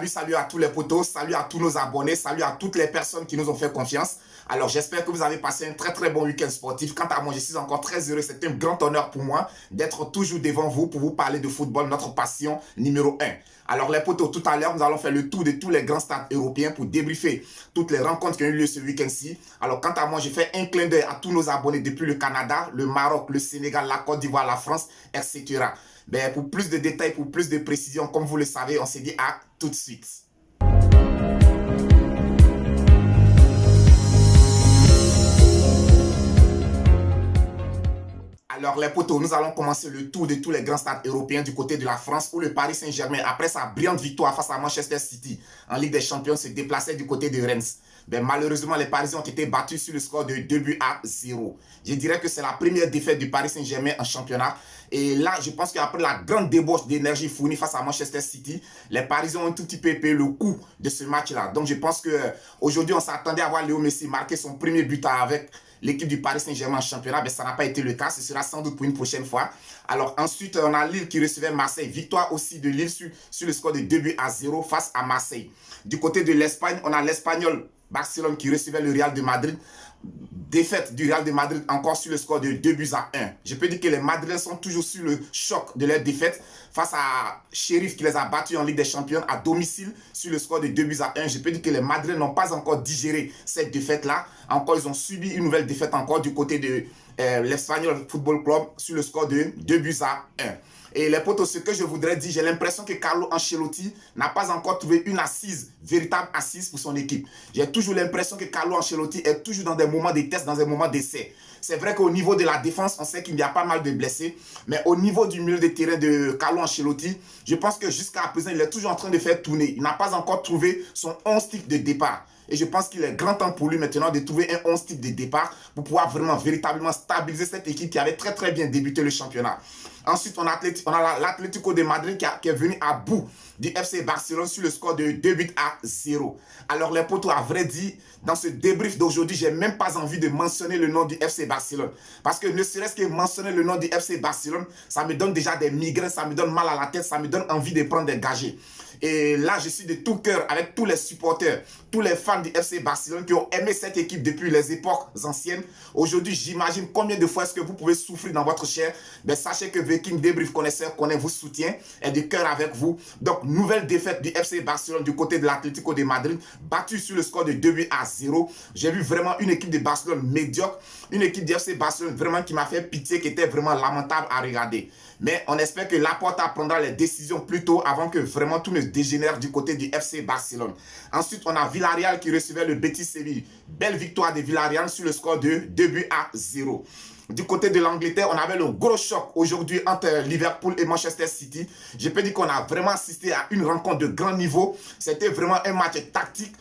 Salut à tous les potos, salut à tous nos abonnés, salut à toutes les personnes qui nous ont fait confiance. Alors j'espère que vous avez passé un très bon week-end sportif. Quant à moi, je suis encore très heureux. C'est un grand honneur pour moi d'être toujours devant vous pour vous parler de football, notre passion numéro 1. Alors les potos, tout à l'heure, nous allons faire le tour de tous les grands stades européens pour débriefer toutes les rencontres qui ont eu lieu ce week-end-ci. Alors quant à moi, je fais un clin d'œil à tous nos abonnés depuis le Canada, le Maroc, le Sénégal, la Côte d'Ivoire, la France, etc. Ben, pour plus de détails, pour plus de précisions, comme vous le savez, on s'est dit à tout de suite. Alors les potos, nous allons commencer le tour de tous les grands stades européens du côté de la France où le Paris Saint-Germain, après sa brillante victoire face à Manchester City en Ligue des Champions, se déplaçait du côté de Reims. Ben, malheureusement, les Parisiens ont été battus sur le score de 2-0. Je dirais que c'est la première défaite du Paris Saint-Germain en championnat. Et là, je pense qu'après la grande débauche d'énergie fournie face à Manchester City, les Parisiens ont un tout petit peu payé le coût de ce match-là. Donc je pense qu'aujourd'hui, on s'attendait à voir Léo Messi marquer son premier but avec l'équipe du Paris Saint-Germain en championnat. Mais ça n'a pas été le cas. Ce sera sans doute pour une prochaine fois. Alors ensuite, on a Lille qui recevait Marseille. Victoire aussi de Lille sur le score de 2-0 face à Marseille. Du côté de l'Espagne, on a l'Espagnol Barcelone qui recevait le Real de Madrid. Défaite du Real de Madrid encore sur le score de 2-1. Je peux dire que les Madrilènes sont toujours sur le choc de leur défaite face à Sheriff qui les a battus en Ligue des Champions à domicile sur le score de 2-1. Je peux dire que les Madrilènes n'ont pas encore digéré cette défaite-là. Encore, ils ont subi une nouvelle défaite encore du côté de l'Espagnol Football Club sur le score de 2-1. Et les potos, ce que je voudrais dire, j'ai l'impression que Carlo Ancelotti n'a pas encore trouvé une assise, véritable assise pour son équipe. J'ai toujours l'impression que Carlo Ancelotti est toujours dans des moments de test, dans des moments d'essai. C'est vrai qu'au niveau de la défense, on sait qu'il y a pas mal de blessés. Mais au niveau du milieu de terrain de Carlo Ancelotti, je pense que jusqu'à présent, il est toujours en train de faire tourner. Il n'a pas encore trouvé son 11 type de départ. Et je pense qu'il est grand temps pour lui maintenant de trouver un 11 type de départ pour pouvoir vraiment, véritablement stabiliser cette équipe qui avait très bien débuté le championnat. Ensuite, on a l'Atlético de Madrid qui est venu à bout du FC Barcelone sur le score de 2-0. Alors les potos, à vrai dire, dans ce débrief d'aujourd'hui, j'ai même pas envie de mentionner le nom du FC Barcelone. Parce que ne serait-ce que mentionner le nom du FC Barcelone, ça me donne déjà des migraines, ça me donne mal à la tête, ça me donne envie de prendre des gagés. Et là, je suis de tout cœur avec tous les supporters, tous les fans du FC Barcelone qui ont aimé cette équipe depuis les époques anciennes. Aujourd'hui, j'imagine combien de fois est-ce que vous pouvez souffrir dans votre chair. Ben, sachez que Viking Débrief Connaisseur vous soutient, est de cœur avec vous. Donc, nouvelle défaite du FC Barcelone du côté de l'Atlético de Madrid, battue sur le score de 2-0. J'ai vu vraiment une équipe de Barcelone médiocre, une équipe du FC Barcelone vraiment qui m'a fait pitié, qui était vraiment lamentable à regarder. Mais on espère que Laporta prendra les décisions plus tôt avant que vraiment tout ne dégénère du côté du FC Barcelone. Ensuite, on a Villarreal qui recevait le Betis Séville. Belle victoire de Villarreal sur le score de 2-0. Du côté de l'Angleterre, on avait le gros choc aujourd'hui entre Liverpool et Manchester City. Je peux dire qu'on a vraiment assisté à une rencontre de grand niveau. C'était vraiment un match tactique,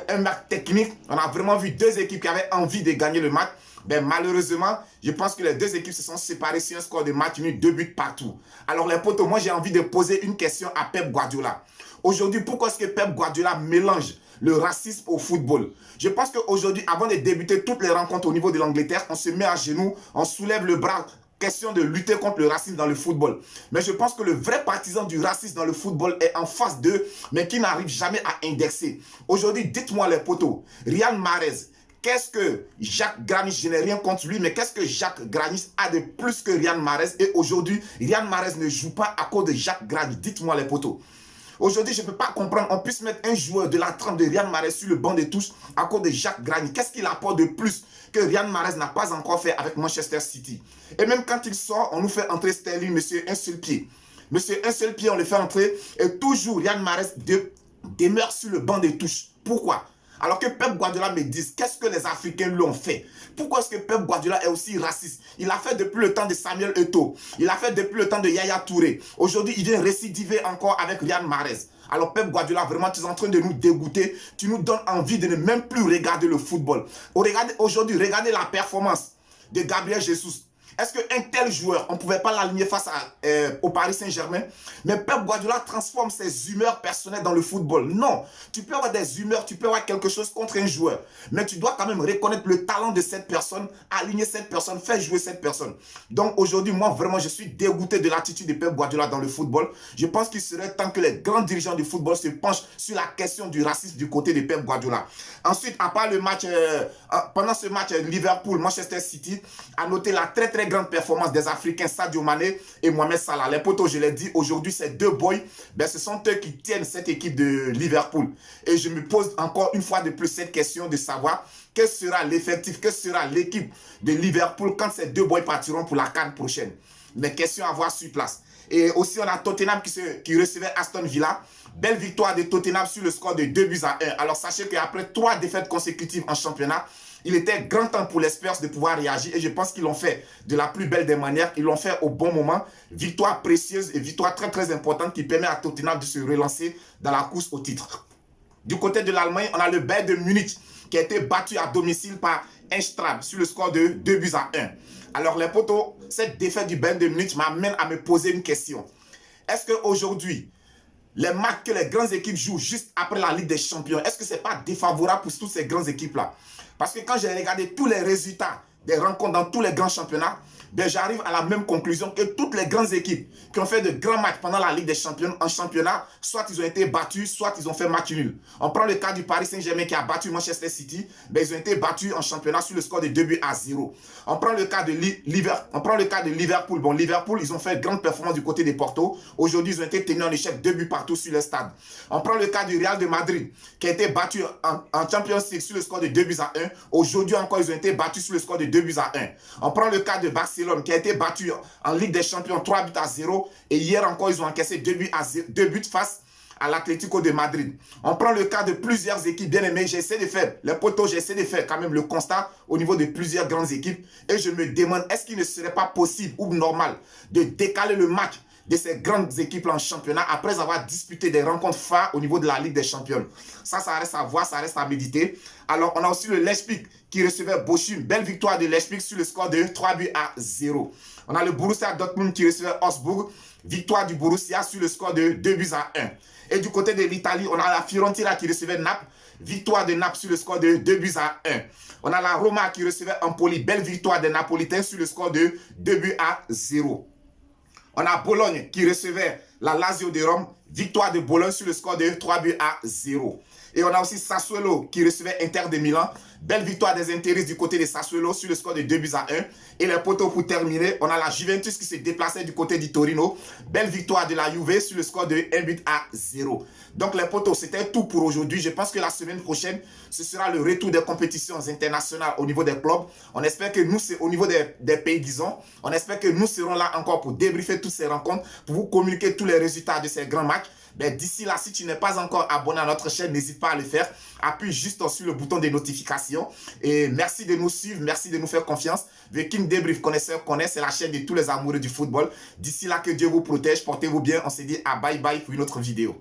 un match technique. On a vraiment vu deux équipes qui avaient envie de gagner le match. Ben, malheureusement, je pense que les deux équipes se sont séparées sur un score de match nul, 2 buts partout. Alors les potos, moi j'ai envie de poser une question à Pep Guardiola. Aujourd'hui, pourquoi est-ce que Pep Guardiola mélange le racisme au football? Je pense qu'aujourd'hui, avant de débuter toutes les rencontres au niveau de l'Angleterre, on se met à genoux, on soulève le bras. Question de lutter contre le racisme dans le football. Mais je pense que le vrai partisan du racisme dans le football est en face d'eux, mais qui n'arrive jamais à indexer. Aujourd'hui, dites-moi les potos, Riyad Mahrez, qu'est-ce que Jacques Grealish, je n'ai rien contre lui, mais qu'est-ce que Jacques Grealish a de plus que Riyad Mahrez? Et aujourd'hui, Riyad Mahrez ne joue pas à cause de Jacques Grealish. Dites-moi les potos. Aujourd'hui, je ne peux pas comprendre qu'on puisse mettre un joueur de la trempe de Riyad Mahrez sur le banc de touche à cause de Jacques Grealish. Qu'est-ce qu'il apporte de plus que Riyad Mahrez n'a pas encore fait avec Manchester City? Et même quand il sort, on nous fait entrer Sterling, monsieur un seul pied. Monsieur un seul pied, on le fait entrer. Et toujours, Riyad Mahrez demeure sur le banc de touche. Pourquoi? Alors que Pep Guardiola me dise, qu'est-ce que les Africains lui ont fait? Pourquoi est-ce que Pep Guardiola est aussi raciste? Il a fait depuis le temps de Samuel Eto'o. Il a fait depuis le temps de Yaya Touré. Aujourd'hui, il vient récidiver encore avec Riyad Mahrez. Alors Pep Guardiola, vraiment, tu es en train de nous dégoûter. Tu nous donnes envie de ne même plus regarder le football. Aujourd'hui, regardez la performance de Gabriel Jesus. Est-ce qu'un tel joueur, on ne pouvait pas l'aligner face au Paris Saint-Germain? Mais Pep Guardiola transforme ses humeurs personnelles dans le football. Non, tu peux avoir des humeurs, tu peux avoir quelque chose contre un joueur. Mais tu dois quand même reconnaître le talent de cette personne, aligner cette personne, faire jouer cette personne. Donc aujourd'hui, moi vraiment, je suis dégoûté de l'attitude de Pep Guardiola dans le football. Je pense qu'il serait temps que les grands dirigeants du football se penchent sur la question du racisme du côté de Pep Guardiola. Ensuite, à part le match, pendant ce match Liverpool-Manchester City, à noter la très grande performance des Africains Sadio Mané et Mohamed Salah. Les potos, je l'ai dit, aujourd'hui, ces deux boys, ben, ce sont eux qui tiennent cette équipe de Liverpool. Et je me pose encore une fois de plus cette question de savoir quel sera l'effectif, quelle sera l'équipe de Liverpool quand ces deux boys partiront pour la CAN prochaine. Mais question à voir sur place. Et aussi, on a Tottenham qui recevait Aston Villa. Belle victoire de Tottenham sur le score de 2-1. Alors, sachez qu'après 3 défaites consécutives en championnat, il était grand temps pour les Spurs de pouvoir réagir. Et je pense qu'ils l'ont fait de la plus belle des manières. Ils l'ont fait au bon moment. Victoire précieuse et victoire très importante qui permet à Tottenham de se relancer dans la course au titre. Du côté de l'Allemagne, on a le Bayern de Munich qui a été battu à domicile par Eintracht sur le score de 2-1. Alors les potos, cette défaite du Bayern de Munich m'amène à me poser une question. Est-ce qu'aujourd'hui, les matchs que les grandes équipes jouent juste après la Ligue des Champions, est-ce que ce n'est pas défavorable pour toutes ces grandes équipes-là? Parce que quand j'ai regardé tous les résultats des rencontres dans tous les grands championnats, ben j'arrive à la même conclusion que toutes les grandes équipes qui ont fait de grands matchs pendant la Ligue des Champions en championnat, soit ils ont été battus, soit ils ont fait match nul. On prend le cas du Paris Saint-Germain qui a battu Manchester City, ben ils ont été battus en championnat sur le score de 2-0. On prend le cas de Liverpool. Bon, Liverpool, ils ont fait grande performance du côté des Porto. Aujourd'hui, ils ont été tenus en échec 2 buts partout sur le stade. On prend le cas du Real de Madrid qui a été battu en Champions League sur le score de 2-1. Aujourd'hui encore, ils ont été battus sur le score de 2-1. On prend le cas de Barcelone qui a été battu en Ligue des Champions 3-0 et hier encore ils ont encaissé 2 buts face à l'Atlético de Madrid. On prend le cas de plusieurs équipes bien aimées. J'essaie de faire, les potos, j'essaie de faire quand même le constat au niveau de plusieurs grandes équipes et je me demande est-ce qu'il ne serait pas possible ou normal de décaler le match de ces grandes équipes en championnat après avoir disputé des rencontres phares au niveau de la Ligue des Champions. Ça reste à voir, ça reste à méditer. Alors, on a aussi le Leipzig qui recevait Bochum. Belle victoire de Leipzig sur le score de 3-0. On a le Borussia Dortmund qui recevait Augsburg. Victoire du Borussia sur le score de 2-1. Et du côté de l'Italie, on a la Fiorentina qui recevait Naples. Victoire de Naples sur le score de 2-1. On a la Roma qui recevait Empoli. Belle victoire des Napolitains sur le score de 2-0. On a Bologne qui recevait la Lazio de Rome. Victoire de Bologne sur le score de 3-0. Et on a aussi Sassuolo qui recevait Inter de Milan. Belle victoire des Interistes du côté de Sassuolo sur le score de 2-1. Et les poteaux pour terminer, on a la Juventus qui se déplaçait du côté du Torino. Belle victoire de la Juve sur le score de 1-0. Donc les poteaux, c'était tout pour aujourd'hui. Je pense que la semaine prochaine, ce sera le retour des compétitions internationales au niveau des clubs. On espère que nous, c'est au niveau des pays, disons. On espère que nous serons là encore pour débriefer toutes ces rencontres, pour vous communiquer tous les résultats de ces grands matchs. Ben, d'ici là, si tu n'es pas encore abonné à notre chaîne, n'hésite pas à le faire. Appuie juste sur le bouton de notification. Et merci de nous suivre, merci de nous faire confiance. The King Débrief, connaisseur connaît, c'est la chaîne de tous les amoureux du football. D'ici là, que Dieu vous protège, portez-vous bien. On se dit à bye bye pour une autre vidéo.